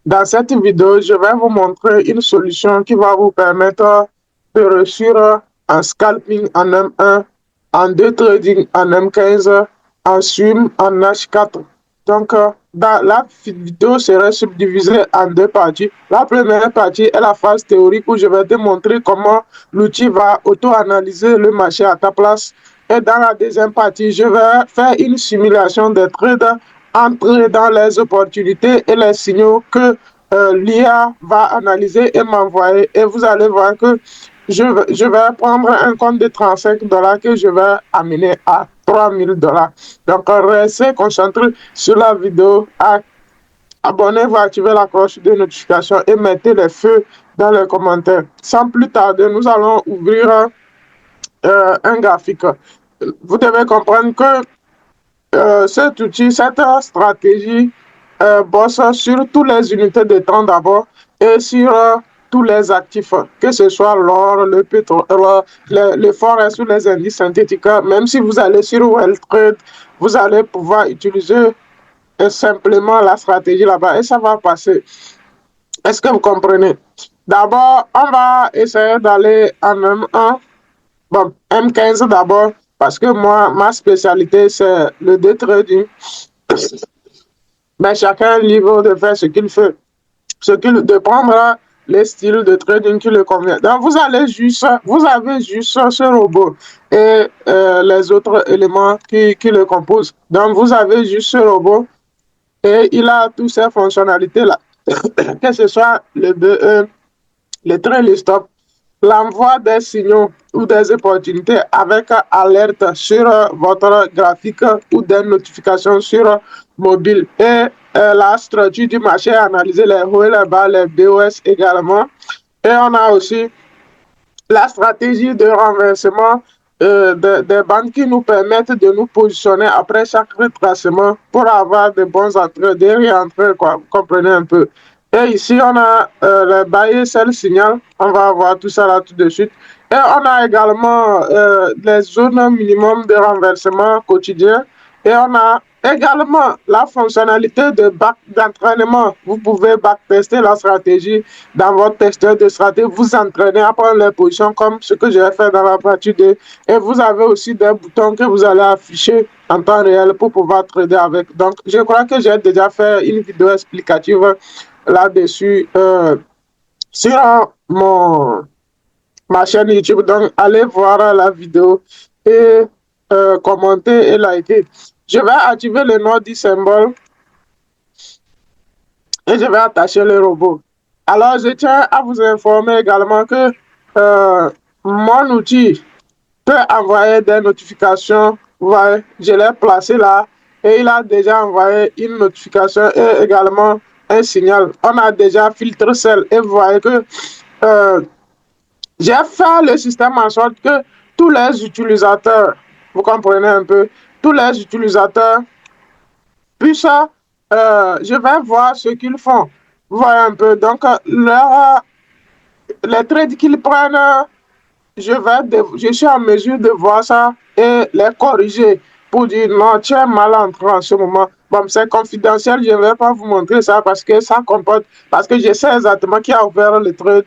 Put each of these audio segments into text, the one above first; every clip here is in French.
Dans cette vidéo, je vais vous montrer une solution qui va vous permettre de réussir en scalping en M1, en day trading en M15, en swim en H4. Donc, la vidéo sera subdivisée en deux parties. La première partie est la phase théorique où je vais te montrer comment l'outil va auto-analyser le marché à ta place. Et dans la deuxième partie, je vais faire une simulation des trades, entrer dans les opportunités et les signaux que l'IA va analyser et m'envoyer. Et vous allez voir que je vais prendre un compte de 35 dollars que je vais amener à 3000 dollars. Donc, restez concentrés sur la vidéo. Abonnez-vous, activez la cloche de notification et mettez les feux dans les commentaires. Sans plus tarder, nous allons ouvrir un graphique. Vous devez comprendre que cet outil, cette stratégie bosse sur toutes les unités de temps d'abord et sur tous les actifs, que ce soit l'or, le pétrole, le forex ou les indices synthétiques. Même si vous allez sur WellTrade, vous allez pouvoir utiliser simplement la stratégie là-bas et ça va passer. Est-ce que vous comprenez? D'abord, on va essayer d'aller en M1. Bon, M15 d'abord, parce que moi, ma spécialité, c'est le day trading. Mais chacun est libre de faire ce qu'il fait, de prendre les styles de trading qui le convient. Donc, vous avez juste ce robot et les autres éléments qui le composent. Donc, vous avez juste ce robot et il a toutes ces fonctionnalités là, que ce soit le BE, le train, le stop, l'envoi des signaux ou des opportunités avec alerte sur votre graphique ou des notifications sur mobile. Et la structure du marché, analyser les hauts et les bas, les BOS également. Et on a aussi la stratégie de renversement des bandes qui nous permettent de nous positionner après chaque retracement pour avoir de bons entrées, des réentrées, quoi. Vous comprenez un peu. Et ici, on a le buy et sell signal. On va voir tout ça là tout de suite. Et on a également les zones minimum de renversement quotidien. Et on a également la fonctionnalité d'entraînement. Vous pouvez backtester la stratégie dans votre testeur de stratégie. Vous entraînez à prendre les positions comme ce que je vais faire dans la partie 2. Et vous avez aussi des boutons que vous allez afficher en temps réel pour pouvoir trader avec. Donc, je crois que j'ai déjà fait une vidéo explicative là-dessus sur ma chaîne YouTube. Donc, allez voir la vidéo et commenter et liker. Je vais activer le node du symbole et je vais attacher le robot. Alors, je tiens à vous informer également que mon outil peut envoyer des notifications. Vous voyez, je l'ai placé là et il a déjà envoyé une notification et également un signal. On a déjà filtré celle et vous voyez que j'ai fait le système en sorte que tous les utilisateurs, vous comprenez un peu, tous les utilisateurs puissent, je vais voir ce qu'ils font. Vous voyez un peu, donc les trades qu'ils prennent, je suis en mesure de voir ça et les corriger pour dire non, tu es mal entré en ce moment. Bon, c'est confidentiel, je ne vais pas vous montrer ça parce que ça comporte, parce que je sais exactement qui a ouvert le trade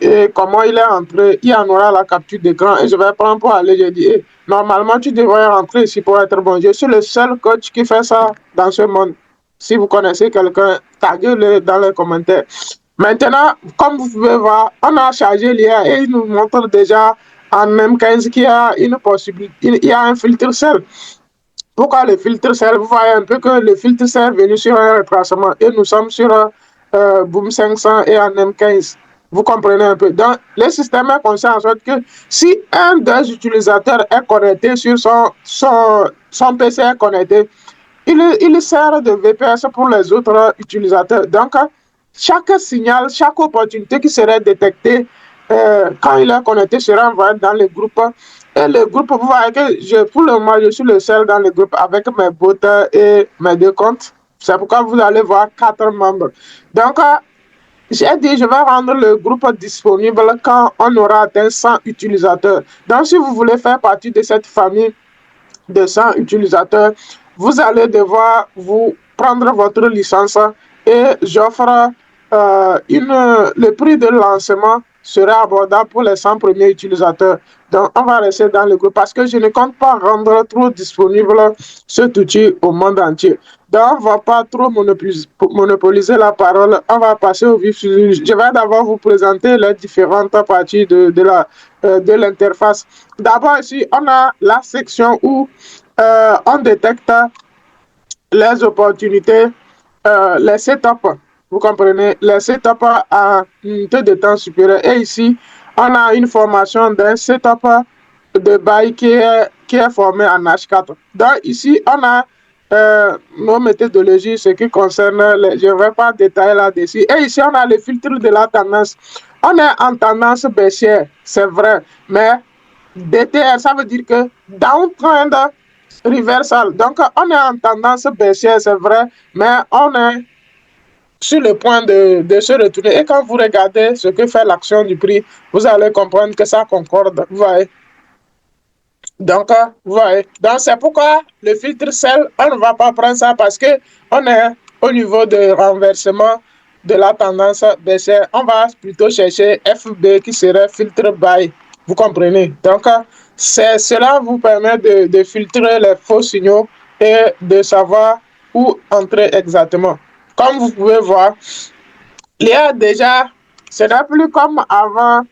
et comment il est entré. Il y en aura la capture d'écran et je vais prendre pour aller. Je dis, hey, normalement, tu devrais rentrer ici pour être bon. Je suis le seul coach qui fait ça dans ce monde. Si vous connaissez quelqu'un, taguez-le dans les commentaires. Maintenant, comme vous pouvez voir, on a chargé l'IA et il nous montre déjà en M15 qu'il y a une possibilité, il y a un filtre sel. Pourquoi le filtre sel? Vous voyez un peu que le filtre sel est venu sur un retracement et nous sommes sur Boom 500 et en M15. Vous comprenez un peu. Donc, le système est conscient en sorte que si un des utilisateurs est connecté sur son PC est connecté, il sert de VPS pour les autres utilisateurs. Donc, chaque signal, chaque opportunité qui serait détectée quand il est connecté sera envoyé dans le groupe. Et le groupe, vous voyez que pour le moment, je suis le seul dans le groupe avec mes bots et mes deux comptes. C'est pourquoi vous allez voir 4 membres. Donc, j'ai dit, je vais rendre le groupe disponible quand on aura atteint 100 utilisateurs. Donc, si vous voulez faire partie de cette famille de 100 utilisateurs, vous allez devoir vous prendre votre licence et j'offre le prix de lancement sera abordable pour les 100 premiers utilisateurs. Donc, on va rester dans le groupe parce que je ne compte pas rendre trop disponible cet outil au monde entier. Donc, on ne va pas trop monopoliser la parole. On va passer au vif du sujet. Je vais d'abord vous présenter les différentes parties de l'interface. D'abord, ici, on a la section où on détecte les opportunités, les setups, vous comprenez, les setups à unité de temps supérieur. Et ici, on a une formation d'un setup de bail qui est formé en H4. Donc ici, on a nos méthodologies, ce qui concerne, je ne vais pas détailler là-dessus. Et ici, on a le filtre de la tendance. On est en tendance baissière, c'est vrai, mais DTR, ça veut dire que downtrend reversal. Donc, on est en tendance baissière, c'est vrai, mais on est sur le point de se retourner. Et quand vous regardez ce que fait l'action du prix, vous allez comprendre que ça concorde. Vous voyez? Donc, vous voyez. Donc, c'est pourquoi le filtre sell, on ne va pas prendre ça parce que on est au niveau de renversement de la tendance baissière. On va plutôt chercher FB qui serait filtre buy. Vous comprenez? Donc, cela vous permet de filtrer les faux signaux et de savoir où entrer exactement. Comme vous pouvez voir, il y a déjà, ce n'est plus comme avant,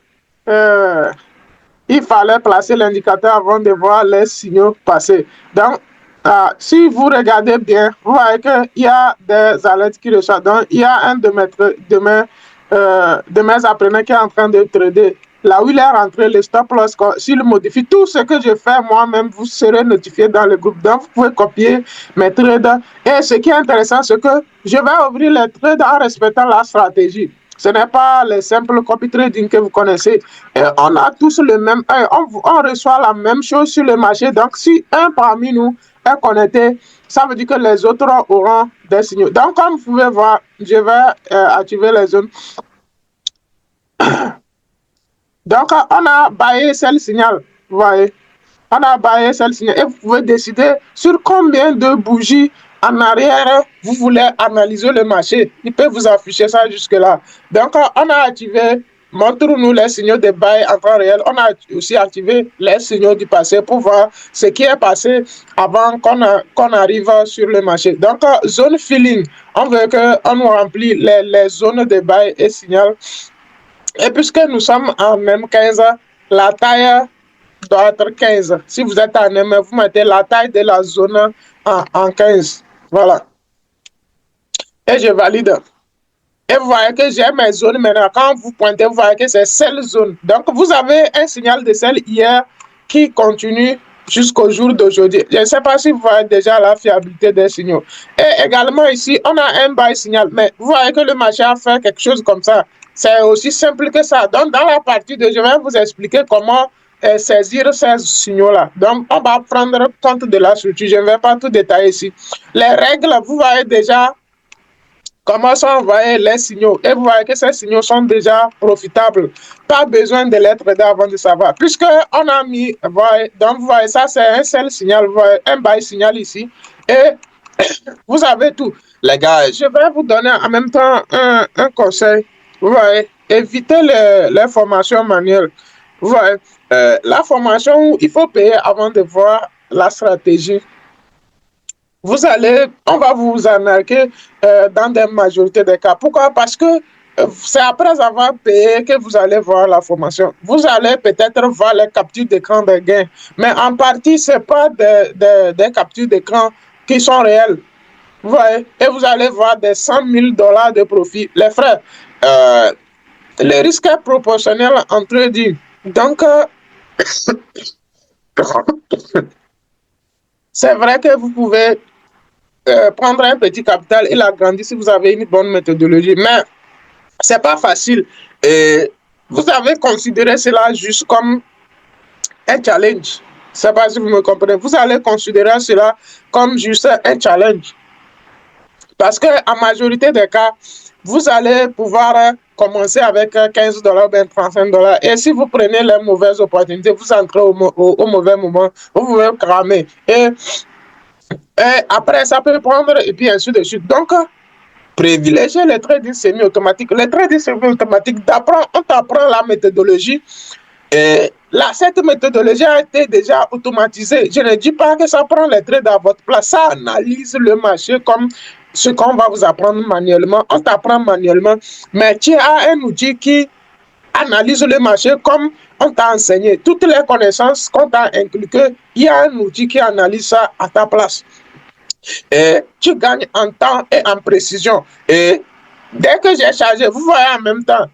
il fallait placer l'indicateur avant de voir les signaux passer. Donc, si vous regardez bien, vous voyez qu'il y a des alertes qui reçoivent. Donc, il y a un de mes apprenants qui est en train de trader. Là où il est rentré, le stop loss, s'il modifie tout ce que je fais moi-même, vous serez notifié dans le groupe. Donc, vous pouvez copier mes trades. Et ce qui est intéressant, c'est que je vais ouvrir les trades en respectant la stratégie. Ce n'est pas le simple copy trading que vous connaissez. Et on a tous le même, on reçoit la même chose sur le marché. Donc, si un parmi nous est connecté, ça veut dire que les autres auront des signaux. Donc, comme vous pouvez voir, je vais activer les zones. Donc, on a baillé celle signal. Vous voyez, on a baillé celle signal. Et vous pouvez décider sur combien de bougies en arrière vous voulez analyser le marché. Il peut vous afficher ça jusque-là. Donc, on a activé, montre-nous les signaux de bail en temps réel. On a aussi activé les signaux du passé pour voir ce qui est passé avant qu'on arrive sur le marché. Donc, zone filling, on veut qu'on nous remplit les zones de bail et signal. Et puisque nous sommes en M15, la taille doit être 15. Si vous êtes en M, vous mettez la taille de la zone en 15. Voilà. Et je valide. Et vous voyez que j'ai mes zones maintenant. Quand vous pointez, vous voyez que c'est celle zone. Donc, vous avez un signal de celle hier qui continue jusqu'au jour d'aujourd'hui. Je ne sais pas si vous voyez déjà la fiabilité des signaux. Et également ici, on a un buy signal. Mais vous voyez que le marché a fait quelque chose comme ça. C'est aussi simple que ça. Donc, dans la partie 2, je vais vous expliquer comment saisir ces signaux-là. Donc, on va prendre compte de la structure. Je ne vais pas tout détailler ici. Les règles, vous voyez déjà comment sont envoyés les signaux. Et vous voyez que ces signaux sont déjà profitables. Pas besoin de les trader avant de savoir. Puisque on a mis, voyez, donc vous voyez, ça c'est un seul signal, vous voyez, un buy signal ici. Et vous avez tout. Les gars, je vais vous donner en même temps un conseil. Vous voyez, évitez les formations manuelles. Vous voyez, la formation où il faut payer avant de voir la stratégie. On va vous arnaquer dans des majorités des cas. Pourquoi? Parce que c'est après avoir payé que vous allez voir la formation. Vous allez peut-être voir les captures d'écran des gains, mais en partie, ce n'est pas des captures d'écran qui sont réelles. Vous voyez? Et vous allez voir des 100 000 $ de profit. Les frères, le risque est proportionnel en trading. Donc, c'est vrai que vous pouvez prendre un petit capital et l'agrandir si vous avez une bonne méthodologie, mais c'est pas facile. Et vous avez considéré cela juste comme un challenge. Je sais pas si vous me comprenez. Vous allez considérer cela comme juste un challenge. Parce que en majorité des cas, vous allez pouvoir commencer avec 15 $, ben 35 $. Et si vous prenez les mauvaises opportunités, vous entrez au mauvais moment, vous pouvez cramer. Et après, ça peut prendre et puis ainsi de suite. Donc, privilégier le trading semi-automatique. Le trading semi-automatique, on t'apprend la méthodologie. Et là, cette méthodologie a été déjà automatisée. Je ne dis pas que ça prend les trades à votre place. Ça analyse le marché comme ce qu'on va vous apprendre manuellement. On t'apprend manuellement. Mais tu as un outil qui analyse le marché comme on t'a enseigné. Toutes les connaissances qu'on t'a inculquées, il y a un outil qui analyse ça à ta place. Et tu gagnes en temps et en précision. Et dès que j'ai chargé, vous voyez en même temps,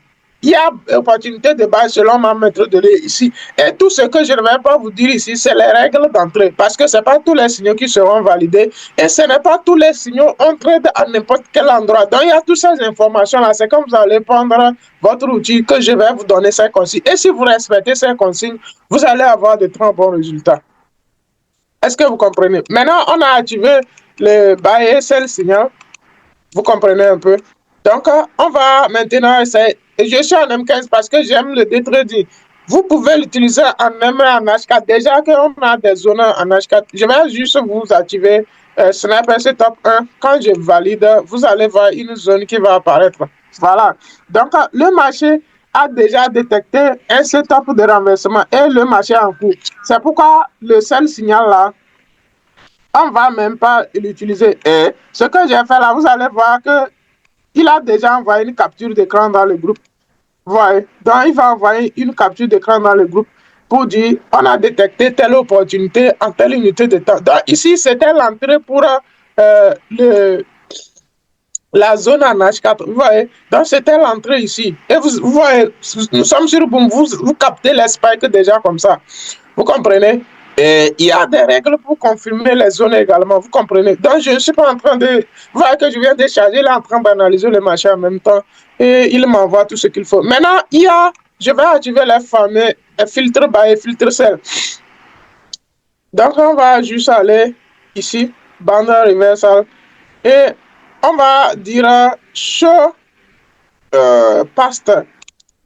il y a opportunité de base selon ma méthodologie ici. Et tout ce que je ne vais pas vous dire ici, c'est les règles d'entrée. Parce que ce n'est pas tous les signaux qui seront validés. Et ce n'est pas tous les signaux entrés à n'importe quel endroit. Donc, il y a toutes ces informations-là. C'est comme vous allez prendre votre outil que je vais vous donner ces consignes. Et si vous respectez ces consignes, vous allez avoir de très bons résultats. Est-ce que vous comprenez? Maintenant, on a activé le buy et sell signal. Vous comprenez un peu? Donc, on va maintenant essayer. Et je suis en M15 parce que j'aime le day trading. Vous pouvez l'utiliser en M et en H4. Déjà qu'on a des zones en H4, je vais juste vous activer Sniper Setup 1. Quand je valide, vous allez voir une zone qui va apparaître. Voilà. Donc, le marché a déjà détecté un setup de renversement et le marché en cours. C'est pourquoi le seul signal là, on ne va même pas l'utiliser. Et ce que j'ai fait là, vous allez voir que il a déjà envoyé une capture d'écran dans le groupe. Voyez. Donc, il va envoyer une capture d'écran dans le groupe pour dire on a détecté telle opportunité en telle unité de temps. Donc, ici, c'était l'entrée pour la zone en H4. Vous voyez. Donc, c'était l'entrée ici. Et vous voyez, nous sommes sur Boom. Vous captez les spikes déjà comme ça. Vous comprenez? Et il y a des règles pour confirmer les zones également, vous comprenez? Donc, je ne suis pas en train de... Vous voyez que je viens de charger, il est en train d'analyser le marché en même temps et il m'envoie tout ce qu'il faut. Maintenant, je vais activer les fameux filtres buy et filtres sell. Donc, on va juste aller ici, bande reversal, et on va dire show past.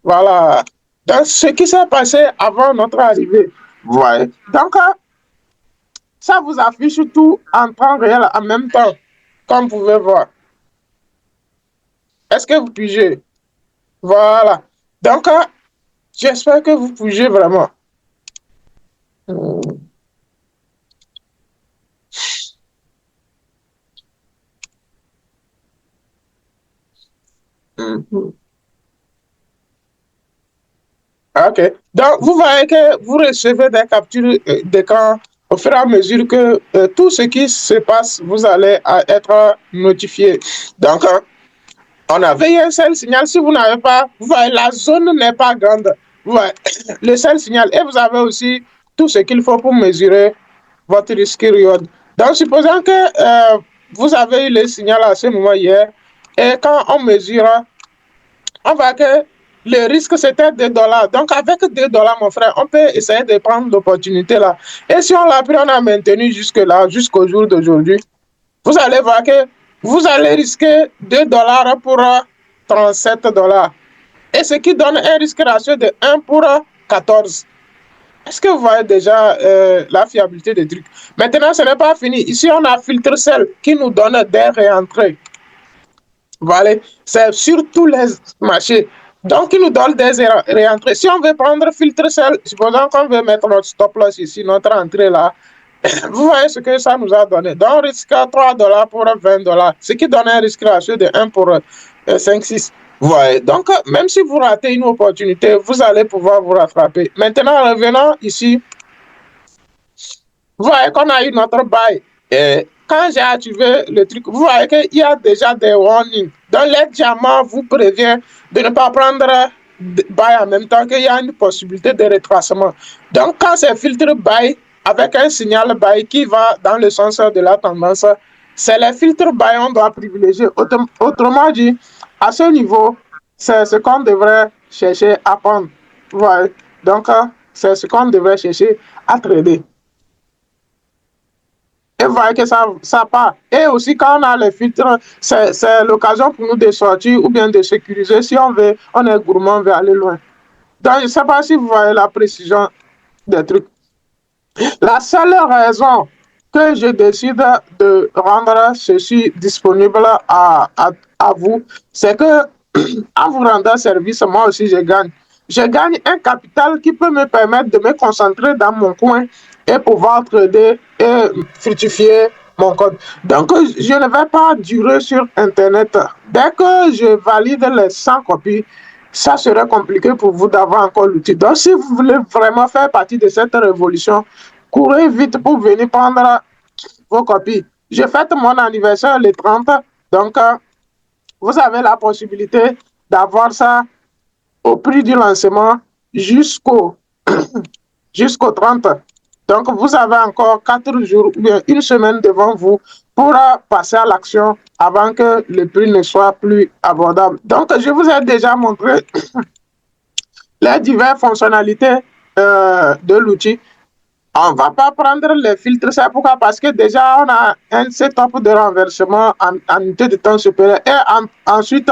Voilà. Donc, ce qui s'est passé avant notre arrivée. Vous voyez? Donc, ça vous affiche tout en temps réel en même temps, comme vous pouvez voir. Est-ce que vous pigez? Voilà. Donc, j'espère que vous pigez vraiment. Ok. Donc, vous voyez que vous recevez des captures d'écran au fur et à mesure que tout ce qui se passe, vous allez être notifié. Donc, on avait un seul signal. Si vous n'avez pas, vous voyez, la zone n'est pas grande. Vous voyez, le seul signal. Et vous avez aussi tout ce qu'il faut pour mesurer votre risque reward. Donc, supposons que vous avez eu le signal à ce moment hier, et quand on mesure, on voit que le risque c'était $2. Donc, avec $2, mon frère, on peut essayer de prendre l'opportunité là. Et si on l'a pris, on a maintenu jusque-là, jusqu'au jour d'aujourd'hui, vous allez voir que vous allez risquer $2 pour $37. Et ce qui donne un risque ratio de 1 pour 14. Est-ce que vous voyez déjà la fiabilité des trucs? Maintenant, ce n'est pas fini. Ici, on a filtre sell qui nous donne des réentrées. Voilà, c'est sur tous les marchés. Donc, il nous donne des réentrées. Si on veut prendre filtre sell, supposons qu'on veut mettre notre stop loss ici, notre entrée là, vous voyez ce que ça nous a donné. Donc, on risque $3 pour $20, ce qui donne un risque ratio de 1 pour 5, 6. Vous voyez. Donc, même si vous ratez une opportunité, vous allez pouvoir vous rattraper. Maintenant, revenons ici. Vous voyez qu'on a eu notre buy. Et quand j'ai activé le truc, vous voyez qu'il y a déjà des warnings. Donc, les diamants vous prévient de ne pas prendre buy en même temps qu'il y a une possibilité de retracement. Donc, quand c'est filtre buy avec un signal buy qui va dans le sens de la tendance, c'est les filtres buy qu'on doit privilégier. Autrement dit, à ce niveau, c'est ce qu'on devrait chercher à prendre. Vous voyez? Donc, c'est ce qu'on devrait chercher à trader. Et vous voyez que ça part. Et aussi, quand on a les filtres, c'est l'occasion pour nous de sortir ou bien de sécuriser. Si on veut, on est gourmand, on veut aller loin. Donc, je ne sais pas si vous voyez la précision des trucs. La seule raison que je décide de rendre ceci disponible à vous, c'est que en vous rendant service, moi aussi je gagne. Je gagne un capital qui peut me permettre de me concentrer dans mon coin et pouvoir trader et fructifier mon code. Donc, je ne vais pas durer sur Internet. Dès que je valide les 100 copies, ça serait compliqué pour vous d'avoir encore l'outil. Donc, si vous voulez vraiment faire partie de cette révolution, courez vite pour venir prendre vos copies. Je fête mon anniversaire le 30, donc vous avez la possibilité d'avoir ça au prix du lancement jusqu'au jusqu'au 30. Donc, vous avez encore 4 jours ou bien une semaine devant vous pour passer à l'action avant que le prix ne soit plus abordable. Donc, je vous ai déjà montré les diverses fonctionnalités de l'outil. On ne va pas prendre les filtres, c'est pourquoi? Parce que déjà, on a un setup de renversement en unité de temps supérieur. Et ensuite,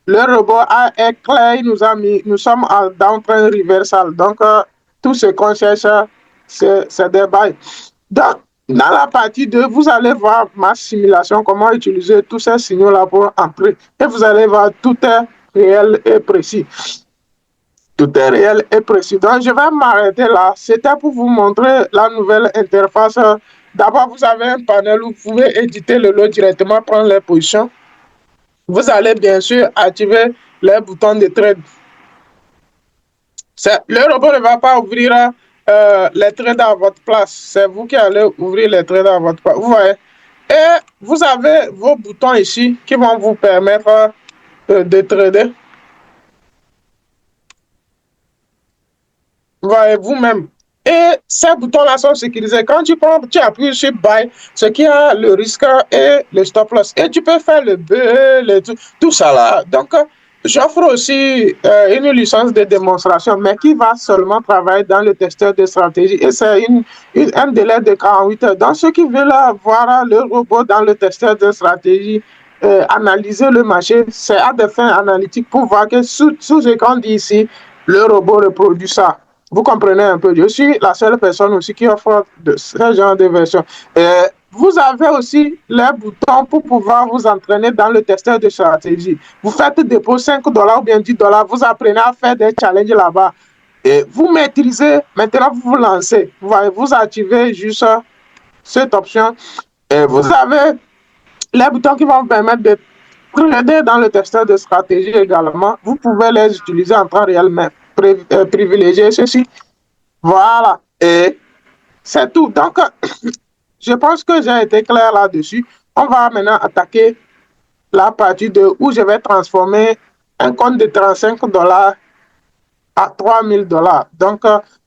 le robot a éclairé, nous sommes en downtrend reversal. Donc, tout ce qu'on cherche, c'est des bails. Dans la partie 2, vous allez voir ma simulation, comment utiliser tous ces signaux-là pour entrer. Et vous allez voir, tout est réel et précis. Tout est réel et précis. Donc, je vais m'arrêter là. C'était pour vous montrer la nouvelle interface. D'abord, vous avez un panel où vous pouvez éditer le lot directement, prendre les positions. Vous allez bien sûr activer les boutons de trade. Le robot ne va pas ouvrir les trades à votre place. C'est vous qui allez ouvrir les trades à votre place. Vous voyez? Et vous avez vos boutons ici qui vont vous permettre de trader. Vous voyez vous-même. Et ces boutons-là sont sécurisés. Quand tu prends, tu appuies sur Buy, ce qui a le risque et le stop loss. Et tu peux faire le B, tout ça là. Donc, j'offre aussi une licence de démonstration, mais qui va seulement travailler dans le testeur de stratégie. Et c'est un délai de 48 heures. Donc, ceux qui veulent voir le robot dans le testeur de stratégie, analyser le marché, c'est à des fins analytiques pour voir que sous ce qu'on dit ici, le robot reproduit ça. Vous comprenez un peu, je suis la seule personne aussi qui offre ce genre de version. Vous avez aussi les boutons pour pouvoir vous entraîner dans le testeur de stratégie. Vous faites dépôt 5 dollars ou bien 10 dollars, vous apprenez à faire des challenges là-bas. Et vous maîtrisez, maintenant vous vous lancez. Vous activez juste cette option. Et vous avez les boutons qui vont vous permettre de trader dans le testeur de stratégie également. Vous pouvez les utiliser en temps réel, mais privilégier ceci. Voilà. Et c'est tout. Donc, je pense que j'ai été clair là-dessus. On va maintenant attaquer la partie de où je vais transformer un compte de 35 dollars à 3000 dollars. Donc,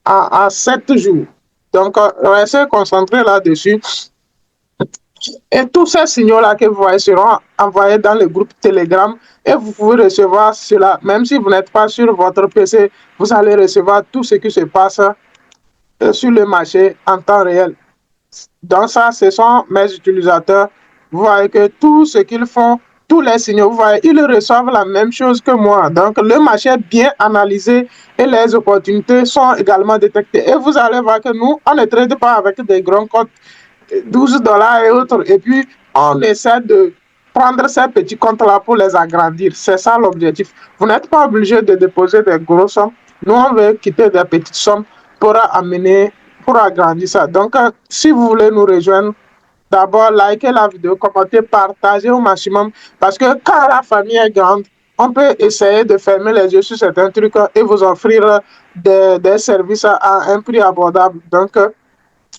en 7 jours. Donc, restez concentrés là-dessus. Et tous ces signaux-là que vous voyez seront envoyés dans le groupe Telegram et vous pouvez recevoir cela. Même si vous n'êtes pas sur votre PC, vous allez recevoir tout ce qui se passe sur le marché en temps réel. Donc ça, ce sont mes utilisateurs. Vous voyez que tout ce qu'ils font, tous les signaux, vous voyez, ils reçoivent la même chose que moi. Donc le marché est bien analysé et les opportunités sont également détectées. Et vous allez voir que nous, on ne trade pas avec des grands comptes 12 dollars et autres. Et puis, on essaie de prendre ces petits comptes-là pour les agrandir. C'est ça l'objectif. Vous n'êtes pas obligé de déposer des grosses sommes. Nous, on veut quitter des petites sommes pour amener, pour agrandir ça. Donc, si vous voulez nous rejoindre, d'abord, likez la vidéo, commentez, partagez au maximum. Parce que quand la famille est grande, on peut essayer de fermer les yeux sur certains trucs et vous offrir des services à un prix abordable. Donc,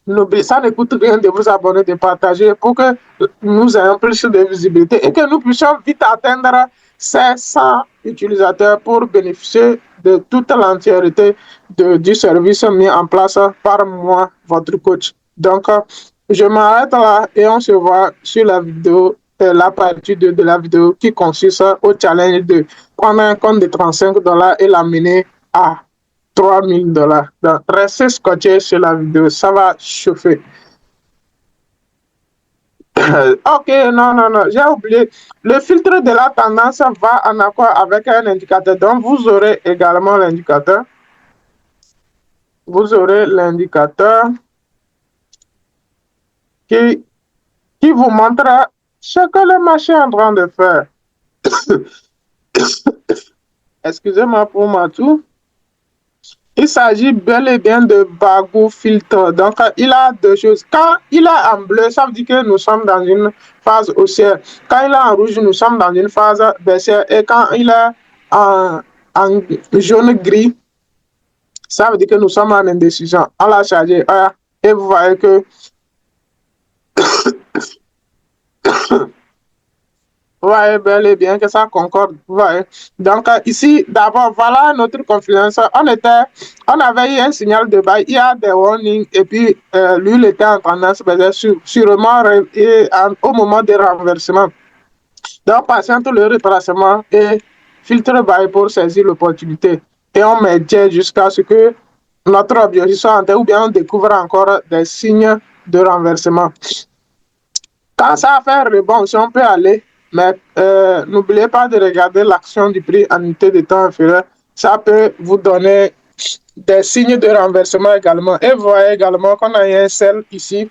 n'oubliez, ça ne coûte rien de vous abonner, de partager pour que nous ayons plus de visibilité et que nous puissions vite atteindre ces 100 utilisateurs pour bénéficier de toute l'entièreté du service mis en place par moi, votre coach. Donc, je m'arrête là et on se voit sur la vidéo, la partie de la vidéo qui consiste au challenge de prendre un compte de 35 dollars et l'amener à 3000 dollars. Donc, restez scotché sur la vidéo, ça va chauffer. Ok, non, j'ai oublié. Le filtre de la tendance va en accord avec un indicateur. Donc, vous aurez également l'indicateur. Vous aurez l'indicateur qui vous montre ce que le marché est en train de faire. Excusez-moi pour ma toux. Il s'agit bel et bien de Bagou Filtre. Donc, il a deux choses. Quand il est en bleu, ça veut dire que nous sommes dans une phase haussière. Quand il est en rouge, nous sommes dans une phase baissière. Et quand il est en jaune-gris, ça veut dire que nous sommes en indécision. On l'a chargé. Et vous voyez que vous voyez bel et bien que ça concorde. Vous voyez. Donc, ici, d'abord, voilà notre confluence. On avait eu un signal de bail, il y a des warnings, et puis l'huile était en tendance baissière sûrement au moment des renversements. Donc, patiente le retracement et filtre bail pour saisir l'opportunité. Et on maintient jusqu'à ce que notre objectif soit en tête ou bien on découvre encore des signes de renversement. Quand ça fait rebond, si on peut aller, mais n'oubliez pas de regarder l'action du prix en unité de temps inférieur. Ça peut vous donner des signes de renversement également. Et vous voyez également qu'on a un sel ici.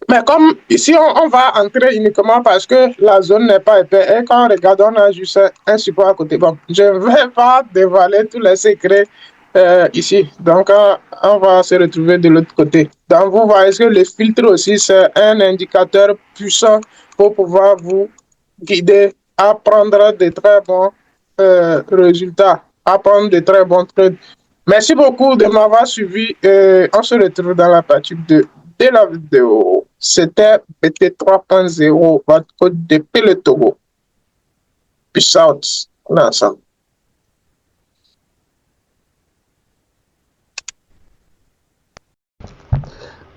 Mais comme ici, on va entrer uniquement parce que la zone n'est pas épaisse. Et quand on regarde, on a juste un support à côté. Bon, je ne vais pas dévoiler tous les secrets ici. Donc, on va se retrouver de l'autre côté. Donc, vous voyez que le filtre aussi, c'est un indicateur puissant pour pouvoir vous guider à prendre de très bons résultats, à prendre de très bons trades. Merci beaucoup de m'avoir suivi. On se retrouve dans la partie 2 de la vidéo. C'était BT 3.0, votre code de le Togo. Peace out. Ensemble.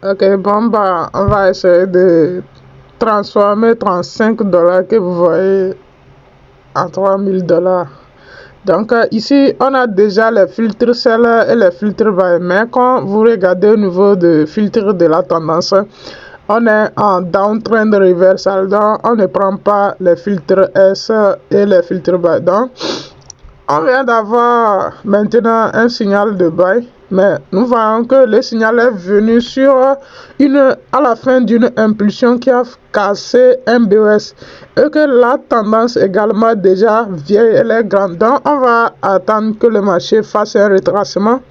Ok, bon, bah, on va essayer de transformer $35 que vous voyez en $3000. Donc ici, on a déjà les filtres seller et les filtres buy. Mais quand vous regardez au niveau de filtre de la tendance, on est en downtrend reversal. Donc, on ne prend pas les filtres S et les filtres buy. Donc, on vient d'avoir maintenant un signal de buy. Mais nous voyons que le signal est venu à la fin d'une impulsion qui a cassé un BOS et que la tendance également déjà vieille, elle est grande. Donc on va attendre que le marché fasse un retracement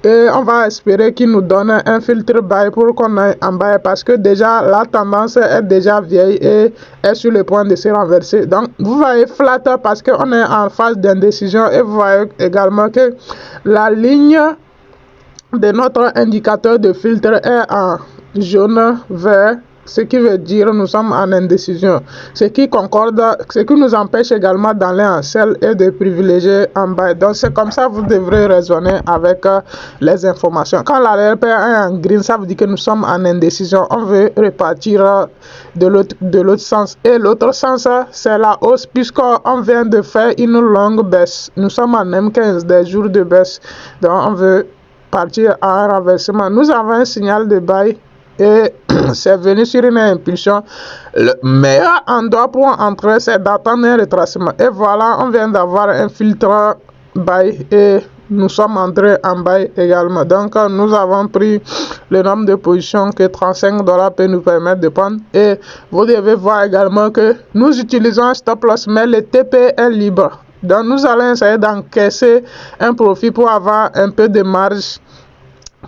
et on va espérer qu'il nous donne un filtre buy pour qu'on aille en buy parce que déjà la tendance est déjà vieille et est sur le point de se renverser. Donc vous voyez flat parce qu'on est en phase d'indécision et vous voyez également que la ligne de notre indicateur de filtre est en jaune vert, ce qui veut dire nous sommes en indécision, ce qui nous empêche également d'aller en sell et de privilégier en buy. Donc c'est comme ça que vous devrez raisonner avec les informations. Quand la RP est en green, ça veut dire que nous sommes en indécision, on veut repartir de l'autre sens, et l'autre sens c'est la hausse puisqu'on vient de faire une longue baisse. Nous sommes en M15, des jours de baisse, donc on veut partir à un renversement. Nous avons un signal de buy et c'est venu sur une impulsion. Le meilleur endroit pour entrer, c'est d'attendre un retracement. Et voilà, on vient d'avoir un filtre buy et nous sommes entrés en buy également. Donc, nous avons pris le nombre de positions que $35 peut nous permettre de prendre. Et vous devez voir également que nous utilisons un stop loss, mais le TP est libre. Donc, nous allons essayer d'encaisser un profit pour avoir un peu de marge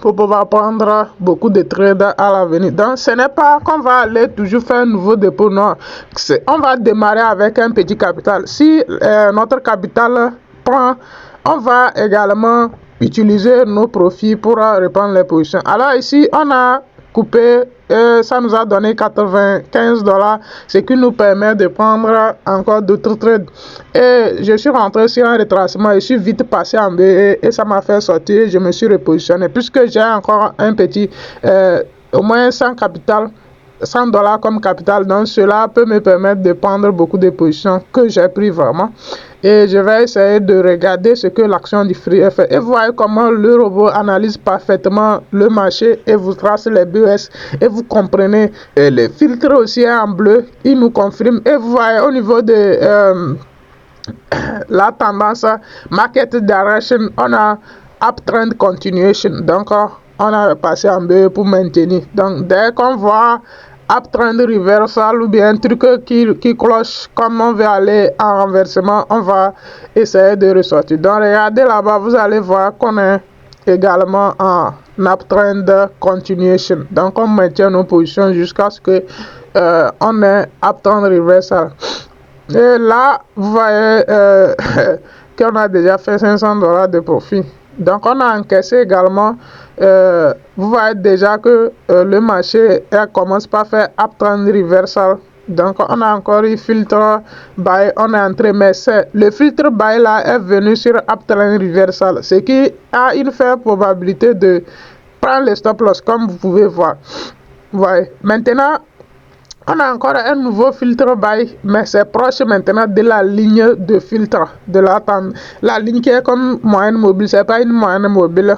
pour pouvoir prendre beaucoup de trades à l'avenir. Donc, ce n'est pas qu'on va aller toujours faire un nouveau dépôt, non. On va démarrer avec un petit capital. Si notre capital prend, on va également utiliser nos profits pour reprendre les positions. Alors ici, on a coupé et ça nous a donné $95, ce qui nous permet de prendre encore d'autres trades. Et je suis rentré sur un retracement, je suis vite passé en B et ça m'a fait sortir, je me suis repositionné puisque j'ai encore un petit, au moins 100 capital. $100 comme capital, donc cela peut me permettre de prendre beaucoup de positions que j'ai pris vraiment. Et je vais essayer de regarder ce que l'action du Free fait. Et vous voyez comment le robot analyse parfaitement le marché et vous trace les BOS et vous comprenez. Et les filtres aussi en bleu, il nous confirme. Et vous voyez au niveau de la tendance market direction, on a uptrend continuation. Donc on a passé en B pour maintenir. Donc dès qu'on voit uptrend reversal ou bien un truc qui cloche, comme on veut aller en renversement, on va essayer de ressortir. Donc regardez là-bas, vous allez voir qu'on est également en uptrend continuation. Donc on maintient nos positions jusqu'à ce que on ait uptrend reversal. Et là, vous voyez qu'on a déjà fait $500 de profit. Donc on a encaissé également, vous voyez déjà que le marché commence par faire uptrend reversal. Donc on a encore eu filtre buy, on est entré, mais le filtre buy là est venu sur uptrend reversal, ce qui a une faible probabilité de prendre le stop loss, comme vous pouvez voir. Ouais. Maintenant, on a encore un nouveau filtre buy, mais c'est proche maintenant de la ligne de filtre, de la ligne qui est comme moyenne mobile, c'est pas une moyenne mobile.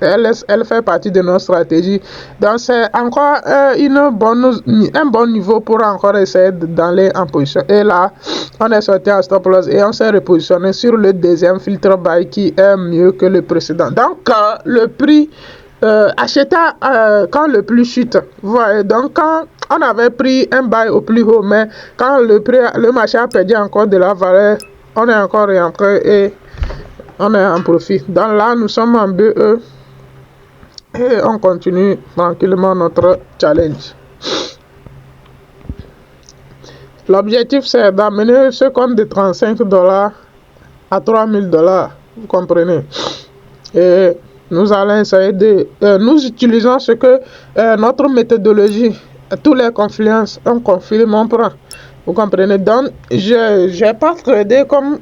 Elle fait partie de notre stratégie. Donc c'est encore un bon niveau pour encore essayer d'aller en position. Et là, on est sorti en stop loss et on s'est repositionné sur le deuxième filtre buy qui est mieux que le précédent. Donc le prix acheter quand le prix chute. Vous voyez, donc quand on avait pris un buy au plus haut, mais quand le marché a perdu encore de la valeur, on est encore rentré et on est en profit. Donc là, nous sommes en BE et on continue tranquillement notre challenge. L'objectif, c'est d'amener ce compte de $35 à $3000. Vous comprenez? Et nous allons essayer de... nous utilisons ce que notre méthodologie, tous les confluences, on confirme, on prend. Vous comprenez? Donc, je n'ai pas tradé comme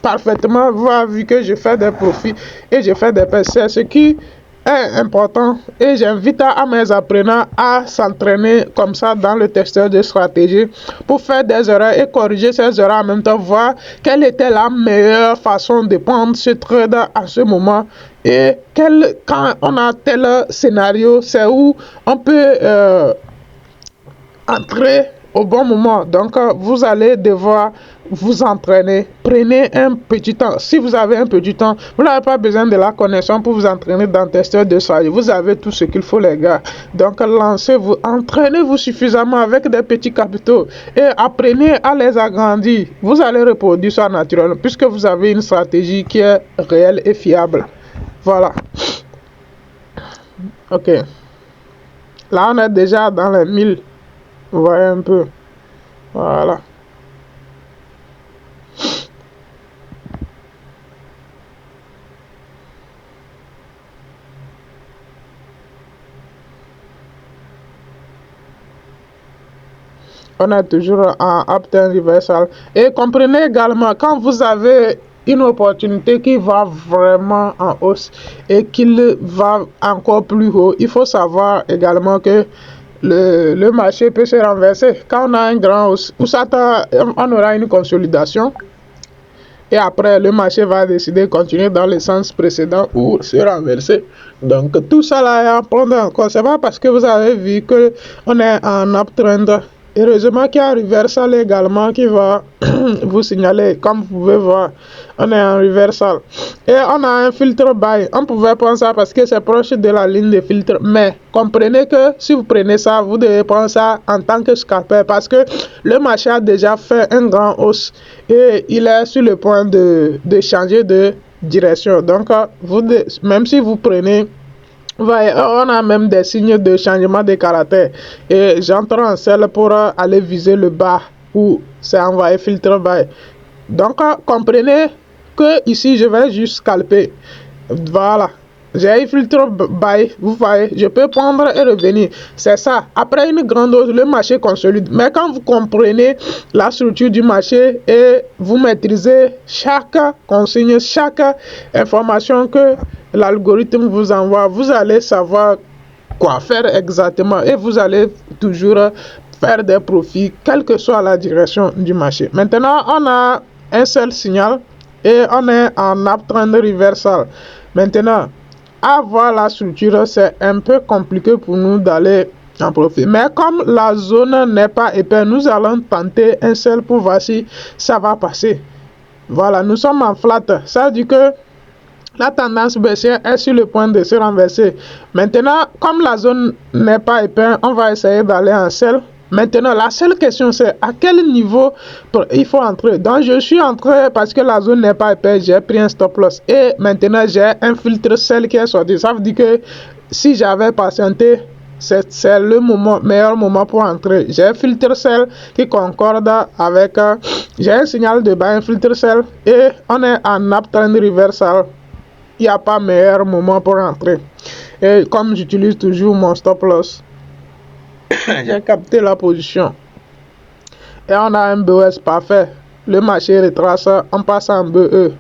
parfaitement, vous avez vu que je fais des profits et je fais des pertes. Ce qui est important et j'invite à mes apprenants à s'entraîner comme ça dans le testeur de stratégie pour faire des erreurs et corriger ces erreurs en même temps, voir quelle était la meilleure façon de prendre ce trade à ce moment et quand on a tel scénario, c'est où on peut entrer au bon moment. Donc vous allez devoir vous entraîner. Prenez un petit temps. Si vous avez un petit temps, vous n'avez pas besoin de la connaissance pour vous entraîner dans le testeur de stratégie. Vous avez tout ce qu'il faut, les gars. Donc lancez-vous, entraînez-vous suffisamment avec des petits capitaux et apprenez à les agrandir. Vous allez reproduire ça naturellement puisque vous avez une stratégie qui est réelle et fiable. Voilà. Ok. Là on est déjà dans les 1000. Vous voyez un peu. Voilà. On est toujours en uptrend reversal. Et comprenez également, quand vous avez une opportunité qui va vraiment en hausse et qu'il va encore plus haut, il faut savoir également que le marché peut se renverser. Quand on a un grand hausse, on aura une consolidation et après le marché va décider de continuer dans le sens précédent ou se renverser. Donc tout ça là est à prendre en compte. C'est pas parce que vous avez vu que on est en uptrend. Heureusement qu'il y a un reversal également qui va vous signaler. Comme vous pouvez voir, on est en reversal. Et on a un filtre buy. On pouvait prendre ça parce que c'est proche de la ligne de filtre. Mais comprenez que si vous prenez ça, vous devez prendre ça en tant que scalper. Parce que le marché a déjà fait un grand hausse. Et il est sur le point de changer de direction. Donc, même si vous prenez... On a même des signes de changement de caractère et j'entre en selle pour aller viser le bas où c'est envoyé filtre buy. Donc comprenez que ici je vais juste scalper. Voilà, j'ai filtre buy, vous voyez, je peux prendre et revenir. C'est ça. Après une grande hausse, le marché consolide. Mais quand vous comprenez la structure du marché et vous maîtrisez chaque consigne, chaque information que l'algorithme vous envoie, vous allez savoir quoi faire exactement et vous allez toujours faire des profits, quelle que soit la direction du marché. Maintenant, on a un seul signal et on est en uptrend reversal. Maintenant, avoir la structure, c'est un peu compliqué pour nous d'aller en profit. Mais comme la zone n'est pas épais, nous allons tenter un seul pour voir si ça va passer. Voilà, nous sommes en flat. Ça veut dire que La tendance baissière est sur le point de se renverser. Maintenant, comme la zone n'est pas épeinte, on va essayer d'aller en sell. Maintenant, la seule question c'est à quel niveau il faut entrer. Donc, je suis entré parce que la zone n'est pas épeinte, j'ai pris un stop loss. Et maintenant, j'ai un filtre sell qui est sorti. Ça veut dire que si j'avais patienté, c'est le meilleur moment pour entrer. J'ai un filtre sell qui concorde avec... j'ai un signal de bas, un filtre sell. Et on est en uptrend reversal. Il n'y a pas meilleur moment pour entrer. Et comme j'utilise toujours mon stop loss, j'ai capté la position. Et on a un BOS parfait. Le marché retrace, on passe en BE.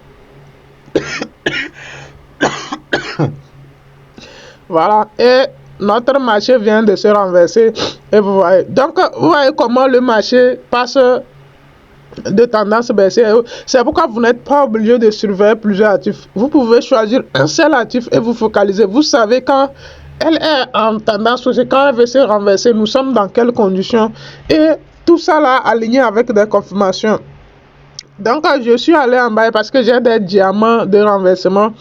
Voilà. Et notre marché vient de se renverser. Et vous voyez. Donc, vous voyez comment le marché passe de tendance baissière. C'est pourquoi vous n'êtes pas obligé de surveiller plusieurs actifs. Vous pouvez choisir un seul actif et vous focaliser. Vous savez quand elle est en tendance baissière, quand elle veut se renverser, nous sommes dans quelles conditions. Et tout ça là aligné avec des confirmations. Donc je suis allé en bas parce que j'ai des diamants de renversement.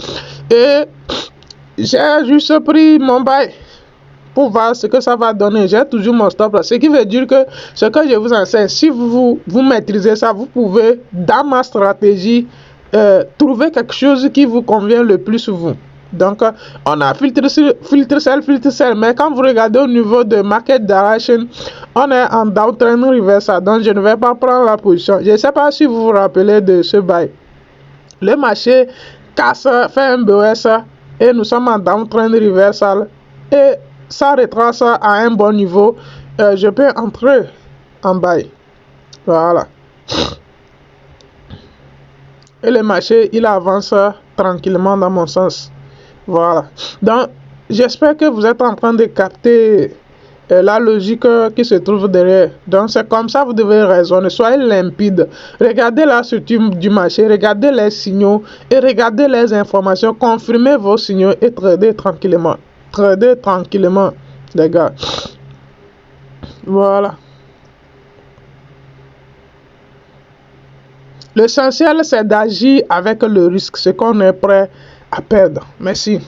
Et j'ai juste pris mon bail pour voir ce que ça va donner. J'ai toujours mon stop là. Ce qui veut dire que ce que je vous enseigne, si vous maîtrisez ça, vous pouvez, dans ma stratégie, trouver quelque chose qui vous convient le plus vous. Donc, on a filtre sell, mais quand vous regardez au niveau de market direction, on est en downtrend reversal. Donc, je ne vais pas prendre la position. Je ne sais pas si vous vous rappelez de ce bail. Le marché casse, fait un BOS et nous sommes en downtrend reversal. Et ça retrace à un bon niveau, je peux entrer en bail. Voilà. Et le marché, il avance tranquillement dans mon sens. Voilà. Donc, j'espère que vous êtes en train de capter la logique qui se trouve derrière. Donc, c'est comme ça que vous devez raisonner. Soyez limpide. Regardez la structure du marché, regardez les signaux et regardez les informations. Confirmez vos signaux et tradez tranquillement. Tradez tranquillement, les gars. Voilà. L'essentiel, c'est d'agir avec le risque, ce qu'on est prêt à perdre. Merci.